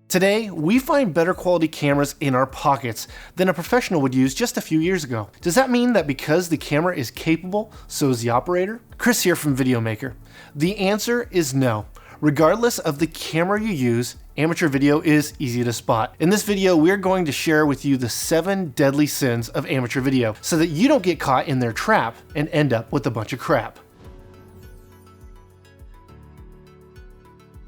Today, we find better quality cameras in our pockets than a professional would use just a few years ago. Does that mean that because the camera is capable, so is the operator? Chris here from Videomaker. The answer is no. Regardless of the camera you use, amateur video is easy to spot. In this video, we're going to share with you the 7 deadly sins of amateur video so that you don't get caught in their trap and end up with a bunch of crap.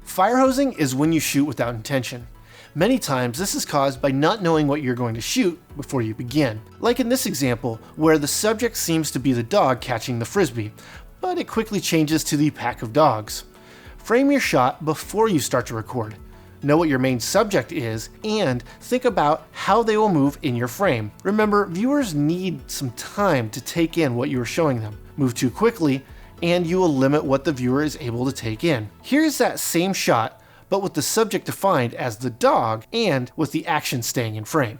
Firehosing is when you shoot without intention. Many times this is caused by not knowing what you're going to shoot before you begin. Like in this example, where the subject seems to be the dog catching the frisbee, but it quickly changes to the pack of dogs. Frame your shot before you start to record. Know what your main subject is, and think about how they will move in your frame. Remember, viewers need some time to take in what you are showing them. Move too quickly, and you will limit what the viewer is able to take in. Here's that same shot, but with the subject defined as the dog and with the action staying in frame.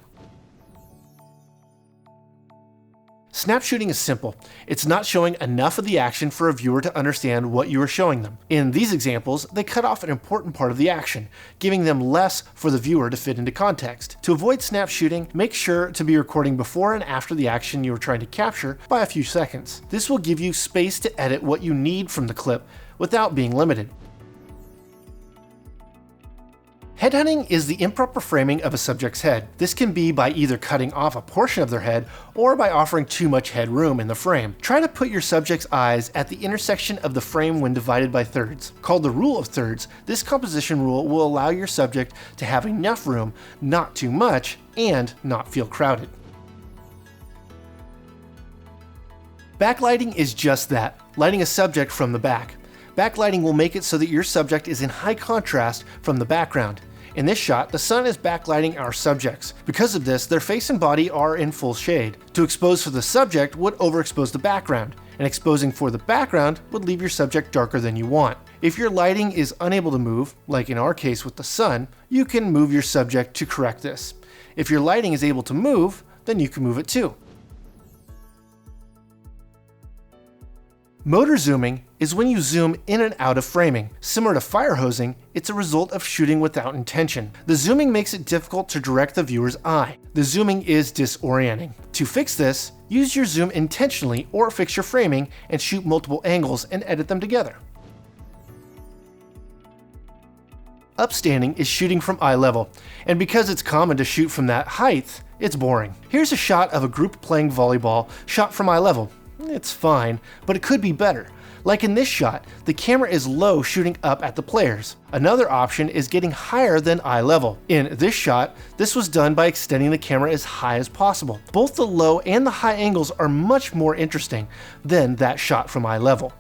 Snap shooting is simple. It's not showing enough of the action for a viewer to understand what you are showing them. In these examples, they cut off an important part of the action, giving them less for the viewer to fit into context. To avoid snap shooting, make sure to be recording before and after the action you are trying to capture by a few seconds. This will give you space to edit what you need from the clip without being limited. Headhunting is the improper framing of a subject's head. This can be by either cutting off a portion of their head or by offering too much head room in the frame. Try to put your subject's eyes at the intersection of the frame when divided by thirds. Called the rule of thirds, this composition rule will allow your subject to have enough room, not too much, and not feel crowded. Backlighting is just that, lighting a subject from the back. Backlighting will make it so that your subject is in high contrast from the background. In this shot, the sun is backlighting our subjects. Because of this, their face and body are in full shade. To expose for the subject would overexpose the background, and exposing for the background would leave your subject darker than you want. If your lighting is unable to move, like in our case with the sun, you can move your subject to correct this. If your lighting is able to move, then you can move it too. Motor zooming is when you zoom in and out of framing. Similar to firehosing, it's a result of shooting without intention. The zooming makes it difficult to direct the viewer's eye. The zooming is disorienting. To fix this, use your zoom intentionally or fix your framing and shoot multiple angles and edit them together. Upstanding is shooting from eye level, and because it's common to shoot from that height, it's boring. Here's a shot of a group playing volleyball shot from eye level. It's fine, but it could be better. Like in this shot, the camera is low shooting up at the players. Another option is getting higher than eye level. In this shot, this was done by extending the camera as high as possible. Both the low and the high angles are much more interesting than that shot from eye level.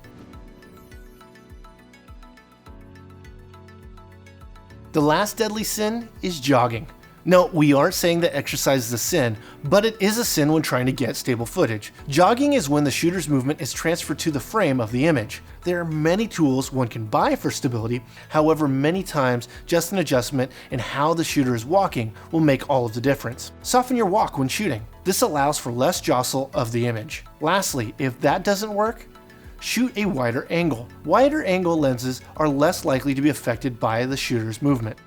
The last deadly sin is jogging. No, we aren't saying that exercise is a sin, but it is a sin when trying to get stable footage. Jogging is when the shooter's movement is transferred to the frame of the image. There are many tools one can buy for stability, however many times just an adjustment in how the shooter is walking will make all of the difference. Soften your walk when shooting. This allows for less jostle of the image. Lastly, if that doesn't work, shoot a wider angle. Wider angle lenses are less likely to be affected by the shooter's movement.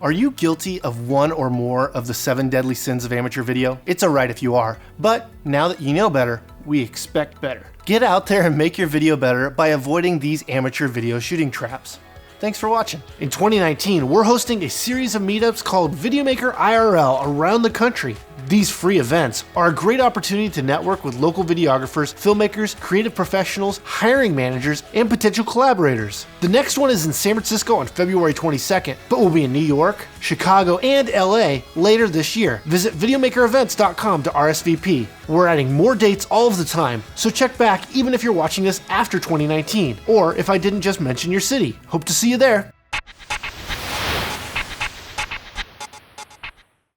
Are you guilty of one or more of the 7 deadly sins of amateur video? It's alright if you are, but now that you know better, we expect better. Get out there and make your video better by avoiding these amateur video shooting traps. Thanks for watching. In 2019, we're hosting a series of meetups called Videomaker IRL around the country. These free events are a great opportunity to network with local videographers, filmmakers, creative professionals, hiring managers, and potential collaborators. The next one is in San Francisco on February 22nd, but we'll be in New York, Chicago, and LA later this year. Visit videomakerevents.com to RSVP. We're adding more dates all of the time, so check back even if you're watching this after 2019, or if I didn't just mention your city. Hope to see you there.